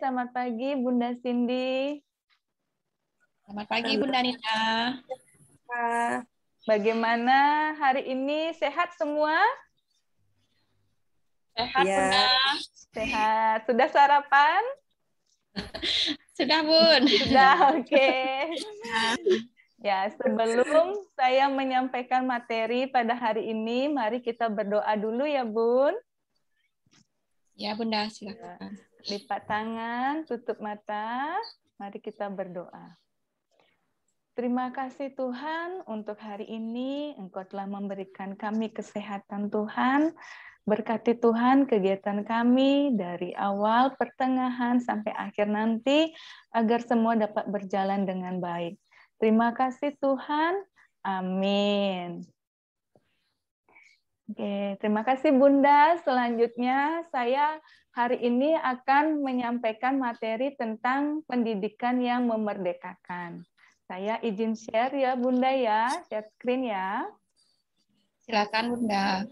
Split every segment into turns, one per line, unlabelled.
selamat pagi Bunda Cindy.
Selamat pagi Bunda Nina.
Bagaimana hari ini? Sehat semua?
Sehat
Ya.
Bunda.
Sehat. Sudah sarapan?
Sudah Bun.
Sudah, oke. Ya, sebelum saya menyampaikan materi pada hari ini, mari kita berdoa dulu ya Bun.
Ya Bunda, silakan.
Lipat tangan, tutup mata. Mari kita berdoa. Terima kasih Tuhan untuk hari ini. Engkau telah memberikan kami kesehatan Tuhan. Berkati Tuhan kegiatan kami dari awal, pertengahan, sampai akhir nanti, agar semua dapat berjalan dengan baik. Terima kasih Tuhan. Amin. Oke, terima kasih Bunda. Selanjutnya saya hari ini akan menyampaikan materi tentang pendidikan yang memerdekakan. Saya izin share ya Bunda ya, share screen ya.
Silakan Bunda.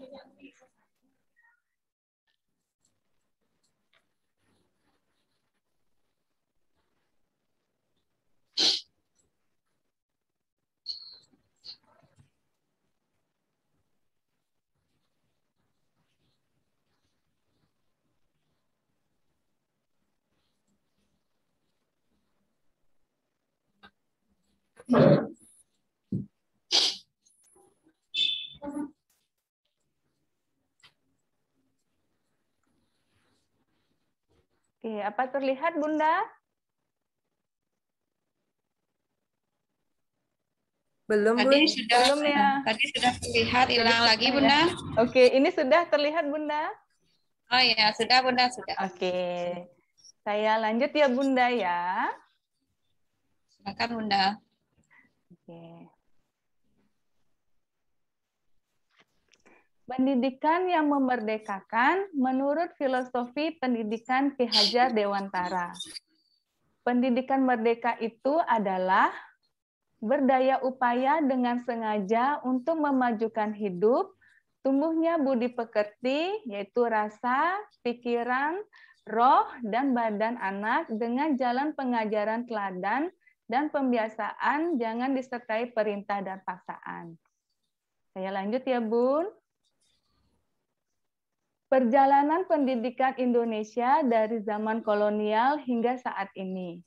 Oke, apa terlihat Bunda?
Belum,
Tadi
Bun.
sudah,
Belum ya.
Tadi sudah terlihat, hilang lagi Bunda.
Oke, ini sudah terlihat Bunda?
Oh ya, sudah Bunda, sudah.
Oke, saya lanjut ya Bunda ya.
Silakan Bunda.
Oke. Pendidikan yang memerdekakan menurut filosofi pendidikan Ki Hajar Dewantara. Pendidikan merdeka itu adalah berdaya upaya dengan sengaja untuk memajukan hidup, tumbuhnya budi pekerti, yaitu rasa, pikiran, roh, dan badan anak dengan jalan pengajaran teladan dan pembiasaan, jangan disertai perintah dan paksaan. Saya lanjut ya, Bun. Perjalanan pendidikan Indonesia dari zaman kolonial hingga saat ini.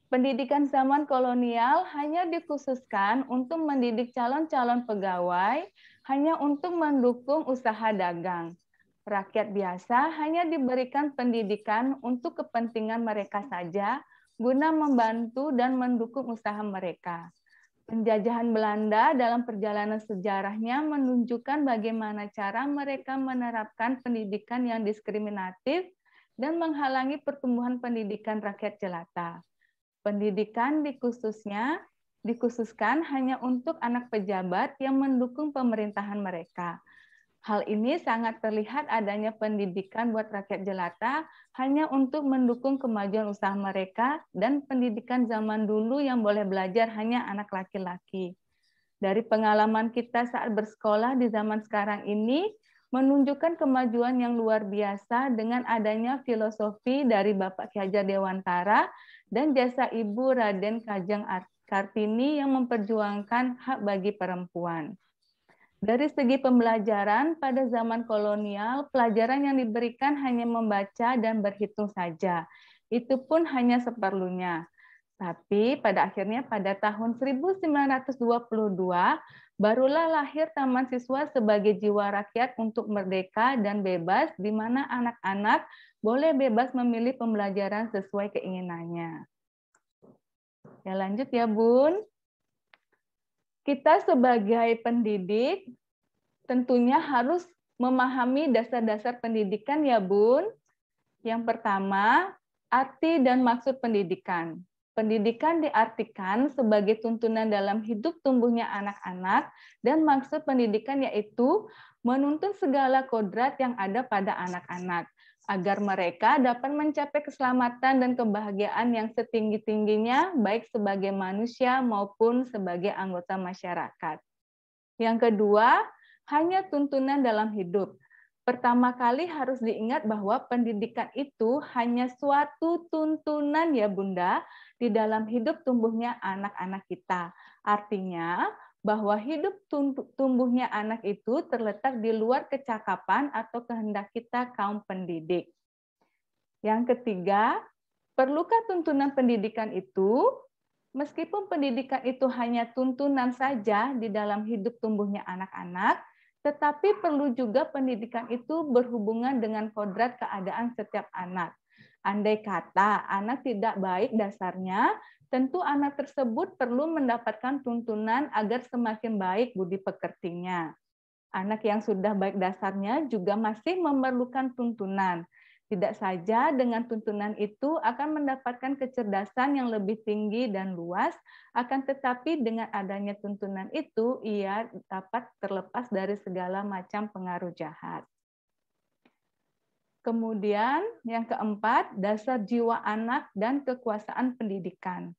Pendidikan zaman kolonial hanya dikhususkan untuk mendidik calon-calon pegawai, hanya untuk mendukung usaha dagang. Rakyat biasa hanya diberikan pendidikan untuk kepentingan mereka saja, guna membantu dan mendukung usaha mereka. Penjajahan Belanda dalam perjalanan sejarahnya menunjukkan bagaimana cara mereka menerapkan pendidikan yang diskriminatif dan menghalangi pertumbuhan pendidikan rakyat jelata. Pendidikan dikhususkan hanya untuk anak pejabat yang mendukung pemerintahan mereka. Hal ini sangat terlihat adanya pendidikan buat rakyat jelata hanya untuk mendukung kemajuan usaha mereka dan pendidikan zaman dulu yang boleh belajar hanya anak laki-laki. Dari pengalaman kita saat bersekolah di zaman sekarang ini, menunjukkan kemajuan yang luar biasa dengan adanya filosofi dari Bapak Ki Hajar Dewantara dan jasa Ibu Raden Kajeng Kartini yang memperjuangkan hak bagi perempuan. Dari segi pembelajaran, pada zaman kolonial, pelajaran yang diberikan hanya membaca dan berhitung saja. Itu pun hanya seperlunya. Tapi pada akhirnya pada tahun 1922, barulah lahir Taman Siswa sebagai jiwa rakyat untuk merdeka dan bebas, di mana anak-anak boleh bebas memilih pembelajaran sesuai keinginannya. Ya lanjut ya Bun. Kita sebagai pendidik tentunya harus memahami dasar-dasar pendidikan ya Bun. Yang pertama, arti dan maksud pendidikan. Pendidikan diartikan sebagai tuntunan dalam hidup tumbuhnya anak-anak dan maksud pendidikan yaitu menuntun segala kodrat yang ada pada anak-anak agar mereka dapat mencapai keselamatan dan kebahagiaan yang setinggi-tingginya baik sebagai manusia maupun sebagai anggota masyarakat. Yang kedua, hanya tuntunan dalam hidup. Pertama kali harus diingat bahwa pendidikan itu hanya suatu tuntunan ya Bunda di dalam hidup tumbuhnya anak-anak kita. Artinya bahwa hidup tumbuhnya anak itu terletak di luar kecakapan atau kehendak kita kaum pendidik. Yang ketiga, perlukah tuntunan pendidikan itu? Meskipun pendidikan itu hanya tuntunan saja di dalam hidup tumbuhnya anak-anak, tetapi perlu juga pendidikan itu berhubungan dengan kodrat keadaan setiap anak. Andai kata anak tidak baik dasarnya, tentu anak tersebut perlu mendapatkan tuntunan agar semakin baik budi pekertinya. Anak yang sudah baik dasarnya juga masih memerlukan tuntunan. Tidak saja dengan tuntunan itu akan mendapatkan kecerdasan yang lebih tinggi dan luas, akan tetapi dengan adanya tuntunan itu, ia dapat terlepas dari segala macam pengaruh jahat. Kemudian yang keempat, dasar jiwa anak dan kekuasaan pendidikan.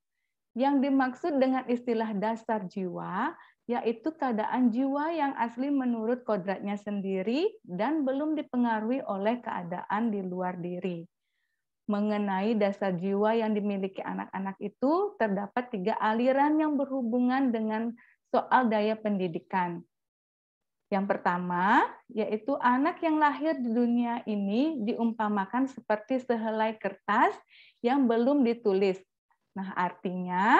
Yang dimaksud dengan istilah dasar jiwa, yaitu keadaan jiwa yang asli menurut kodratnya sendiri dan belum dipengaruhi oleh keadaan di luar diri. Mengenai dasar jiwa yang dimiliki anak-anak itu, terdapat 3 aliran yang berhubungan dengan soal daya pendidikan. Yang pertama, yaitu anak yang lahir di dunia ini diumpamakan seperti sehelai kertas yang belum ditulis. Nah, artinya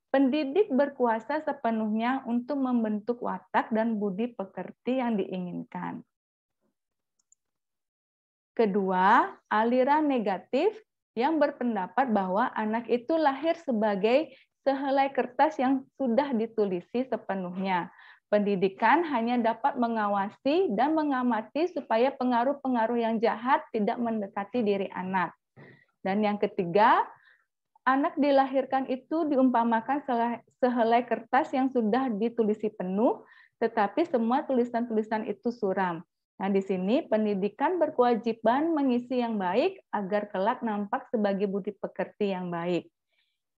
pendidik berkuasa sepenuhnya untuk membentuk watak dan budi pekerti yang diinginkan. Kedua, aliran negatif yang berpendapat bahwa anak itu lahir sebagai sehelai kertas yang sudah ditulisi sepenuhnya. Pendidikan hanya dapat mengawasi dan mengamati supaya pengaruh-pengaruh yang jahat tidak mendekati diri anak. Dan yang ketiga, anak dilahirkan itu diumpamakan sehelai kertas yang sudah ditulisi penuh, tetapi semua tulisan-tulisan itu suram. Nah, di sini pendidikan berkewajiban mengisi yang baik agar kelak nampak sebagai budi pekerti yang baik.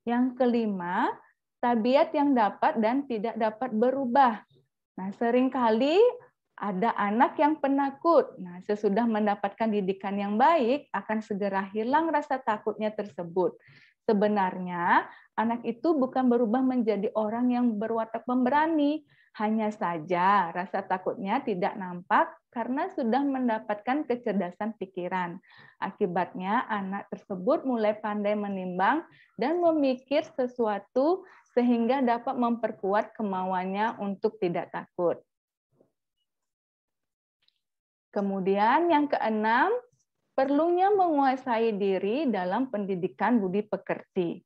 Yang kelima, tabiat yang dapat dan tidak dapat berubah. Nah, seringkali ada anak yang penakut. Nah, sesudah mendapatkan didikan yang baik, akan segera hilang rasa takutnya tersebut. Sebenarnya, anak itu bukan berubah menjadi orang yang berwatak pemberani, hanya saja rasa takutnya tidak nampak karena sudah mendapatkan kecerdasan pikiran. Akibatnya, anak tersebut mulai pandai menimbang dan memikir sesuatu sehingga dapat memperkuat kemauannya untuk tidak takut. Kemudian yang keenam, perlunya menguasai diri dalam pendidikan budi pekerti.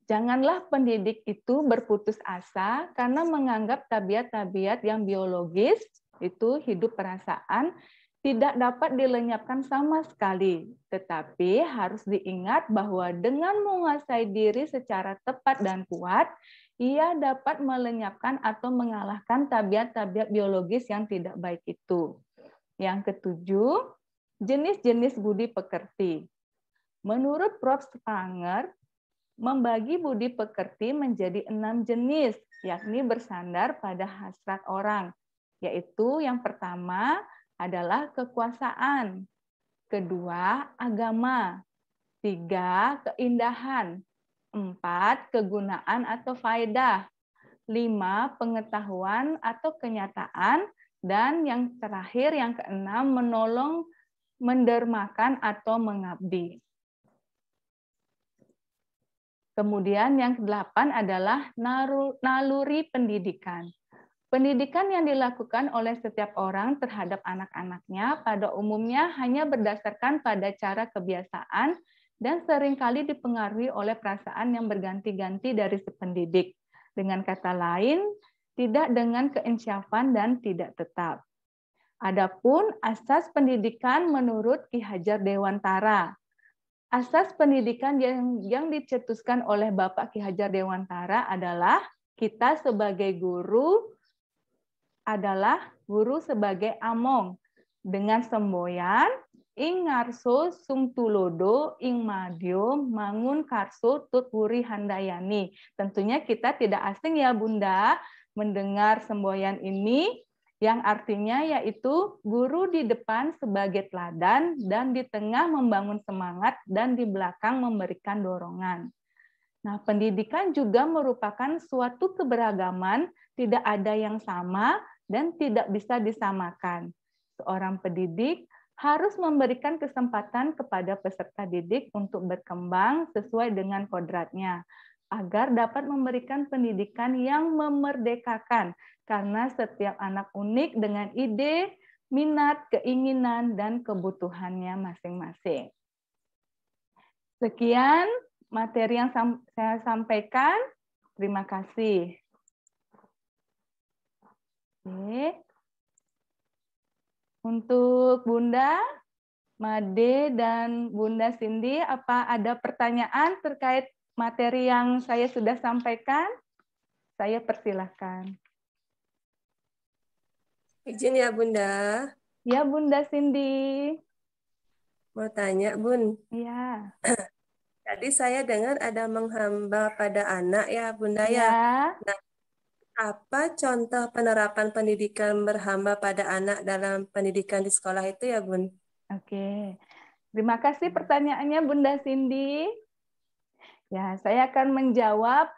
Janganlah pendidik itu berputus asa karena menganggap tabiat-tabiat yang biologis, itu hidup perasaan, tidak dapat dilenyapkan sama sekali. Tetapi harus diingat bahwa dengan menguasai diri secara tepat dan kuat, ia dapat melenyapkan atau mengalahkan tabiat-tabiat biologis yang tidak baik itu. Yang ketujuh, jenis-jenis budi pekerti. Menurut Prof. Spranger, membagi budi pekerti menjadi 6 jenis, yakni bersandar pada hasrat orang, yaitu yang pertama adalah kekuasaan, kedua agama, 3 keindahan, 4 kegunaan atau faedah, 5 pengetahuan atau kenyataan, dan yang terakhir yang keenam menolong, mendermakan atau mengabdi. Kemudian yang kedelapan adalah naluri pendidikan. Pendidikan yang dilakukan oleh setiap orang terhadap anak-anaknya pada umumnya hanya berdasarkan pada cara kebiasaan dan seringkali dipengaruhi oleh perasaan yang berganti-ganti dari si pendidik. Dengan kata lain, tidak dengan keinsyafan dan tidak tetap. Adapun asas pendidikan menurut Ki Hajar Dewantara. Asas pendidikan yang dicetuskan oleh Bapak Ki Hajar Dewantara adalah kita sebagai guru adalah guru sebagai among dengan semboyan ing ngarso sung tulodo ing madyo mangun karso tut wuri handayani. Tentunya kita tidak asing ya Bunda mendengar semboyan ini, yang artinya yaitu guru di depan sebagai teladan dan di tengah membangun semangat dan di belakang memberikan dorongan. Nah, pendidikan juga merupakan suatu keberagaman, tidak ada yang sama dan tidak bisa disamakan. Seorang pendidik harus memberikan kesempatan kepada peserta didik untuk berkembang sesuai dengan kodratnya, agar dapat memberikan pendidikan yang memerdekakan, karena setiap anak unik dengan ide, minat, keinginan, dan kebutuhannya masing-masing. Sekian materi yang saya sampaikan. Terima kasih. Oke. Untuk Bunda Made dan Bunda Cindy, apa ada pertanyaan terkait materi yang saya sudah sampaikan? Saya persilahkan.
Izin ya Bunda.
Ya Bunda Cindy.
Mau tanya Bun.
Ya.
Tadi saya dengar ada menghamba pada anak ya Bunda ya.
Ya.
Nah, apa contoh penerapan pendidikan berhamba pada anak dalam pendidikan di sekolah itu ya Bun?
Oke. Terima kasih pertanyaannya Bunda Cindy. Ya, saya akan menjawab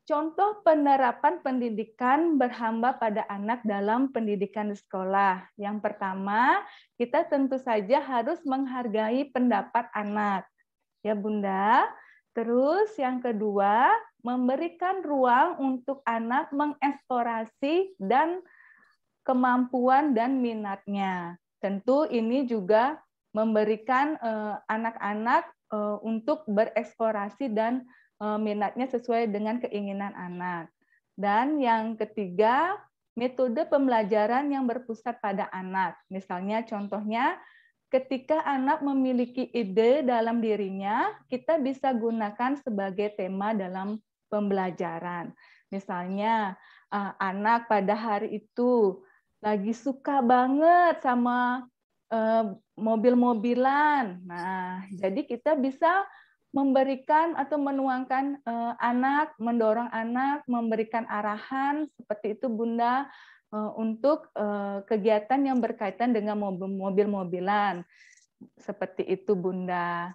contoh penerapan pendidikan berhamba pada anak dalam pendidikan di sekolah. Yang pertama, kita tentu saja harus menghargai pendapat anak. Ya Bunda. Terus yang kedua, memberikan ruang untuk anak mengeksplorasi dan kemampuan dan minatnya. Tentu ini juga memberikan anak-anak untuk bereksplorasi dan minatnya sesuai dengan keinginan anak. Dan yang ketiga, metode pembelajaran yang berpusat pada anak. Misalnya contohnya, ketika anak memiliki ide dalam dirinya, kita bisa gunakan sebagai tema dalam pembelajaran. Misalnya, anak pada hari itu lagi suka banget sama mobil-mobilan. Nah, jadi kita bisa memberikan atau menuangkan anak, mendorong anak, memberikan arahan seperti itu Bunda untuk kegiatan yang berkaitan dengan mobil-mobilan. Seperti itu Bunda.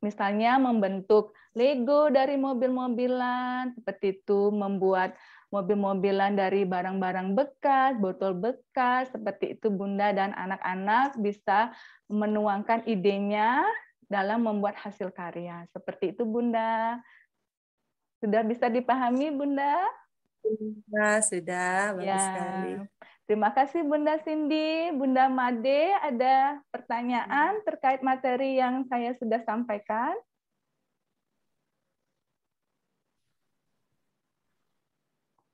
Misalnya membentuk Lego dari mobil-mobilan, seperti itu, membuat mobil-mobilan dari barang-barang bekas, botol bekas, seperti itu Bunda, dan anak-anak bisa menuangkan idenya dalam membuat hasil karya. Seperti itu Bunda. Sudah bisa dipahami Bunda?
Nah, sudah, bagus
Ya.
sekali.
Terima kasih Bunda Cindy. Bunda Made, ada pertanyaan terkait materi yang saya sudah sampaikan?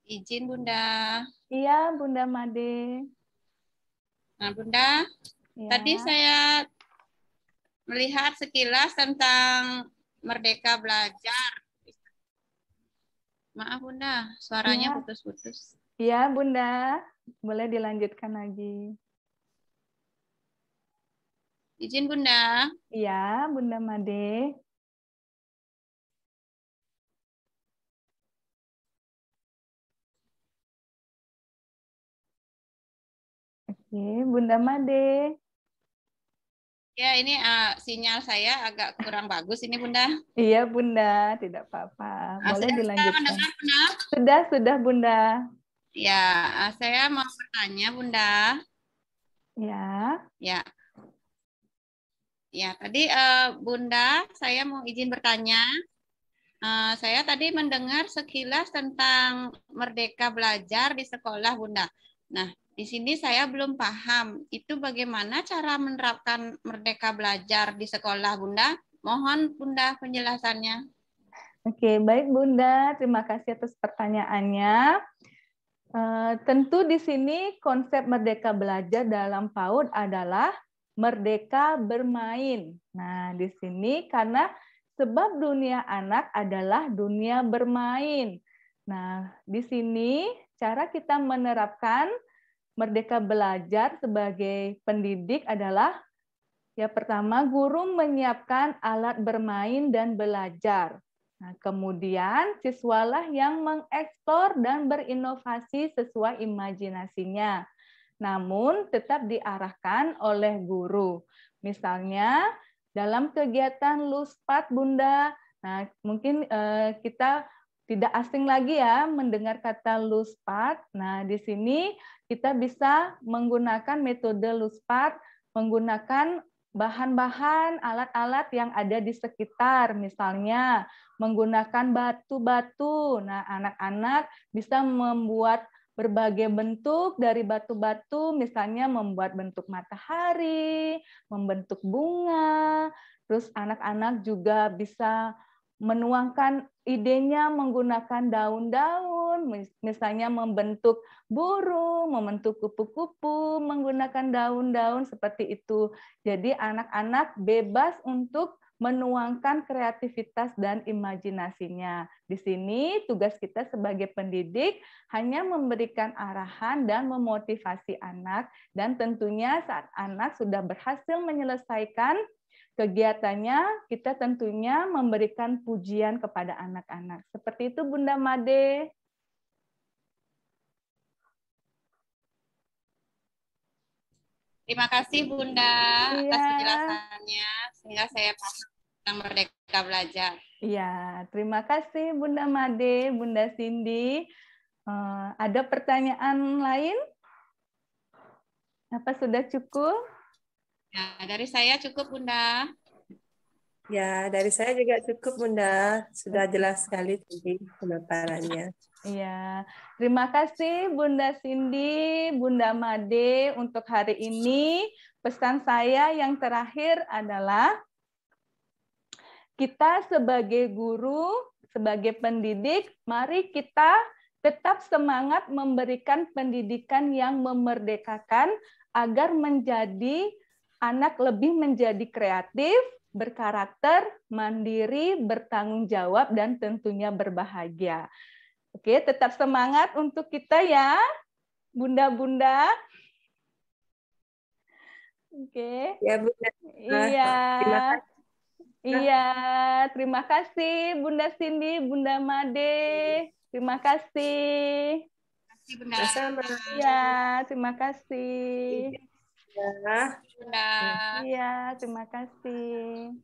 Izin Bunda.
Iya, Bunda Made.
Nah Bunda,
Ya.
tadi saya melihat sekilas tentang Merdeka Belajar. Maaf Bunda, suaranya
Iya.
putus-putus.
Iya, Bunda. Boleh dilanjutkan lagi.
Izin Bunda.
Iya, Bunda Made. Oke, Bunda Made.
Ya, ini sinyal saya agak kurang bagus ini Bunda.
Iya, Bunda. Tidak apa-apa. Boleh
Sudah
dilanjutkan.
mendengar Bunda?
Sudah, Bunda.
Ya, saya mau bertanya Bunda.
Ya.
Ya. Ya, tadi Bunda, saya mau izin bertanya. Saya tadi mendengar sekilas tentang Merdeka Belajar di sekolah, Bunda. Nah, di sini saya belum paham. Itu bagaimana cara menerapkan Merdeka Belajar di sekolah, Bunda? Mohon, Bunda, penjelasannya.
Oke, baik Bunda. Terima kasih atas pertanyaannya. Tentu di sini konsep Merdeka Belajar dalam PAUD adalah merdeka bermain. Nah, di sini karena sebab dunia anak adalah dunia bermain. Nah, di sini cara kita menerapkan Merdeka Belajar sebagai pendidik adalah ya pertama, guru menyiapkan alat bermain dan belajar. Nah, kemudian siswalah yang mengeksplor dan berinovasi sesuai imajinasinya, namun tetap diarahkan oleh guru. Misalnya dalam kegiatan Luspat Bunda, nah mungkin kita tidak asing lagi ya mendengar kata Luspat. Nah, di sini kita bisa menggunakan metode Luspat, menggunakan bahan-bahan, alat-alat yang ada di sekitar, misalnya menggunakan batu-batu. Nah, anak-anak bisa membuat berbagai bentuk dari batu-batu, misalnya membuat bentuk matahari, membentuk bunga. Terus anak-anak juga bisa menuangkan idenya menggunakan daun-daun, misalnya membentuk burung, membentuk kupu-kupu, menggunakan daun-daun seperti itu. Jadi anak-anak bebas untuk menuangkan kreativitas dan imajinasinya. Di sini tugas kita sebagai pendidik hanya memberikan arahan dan memotivasi anak, dan tentunya saat anak sudah berhasil menyelesaikan kegiatannya, kita tentunya memberikan pujian kepada anak-anak. Seperti itu Bunda Made.
Terima kasih Bunda
Iya.
atas penjelasannya, sehingga saya paham tentang Merdeka Belajar.
Iya, terima kasih Bunda Made, Bunda Cindy. Ada pertanyaan lain? Apa sudah cukup?
Ya, dari saya cukup Bunda.
Ya, dari saya juga cukup, Bunda. Sudah jelas sekali tadi pemaparannya.
Iya, terima kasih Bunda Cindy, Bunda Made untuk hari ini. Pesan saya yang terakhir adalah kita sebagai guru, sebagai pendidik, mari kita tetap semangat memberikan pendidikan yang memerdekakan agar menjadi anak lebih menjadi kreatif, berkarakter, mandiri, bertanggung jawab, dan tentunya berbahagia. Oke, tetap semangat untuk kita ya, Bunda-bunda. Oke.
Ya, Bunda.
Iya.
Terima kasih.
Iya, terima kasih Bunda Cindy, Bunda Made. Terima kasih.
Terima kasih Bunda.
Sama-sama.
Iya, terima kasih.
Ya.
Bunda.
Iya, terima kasih.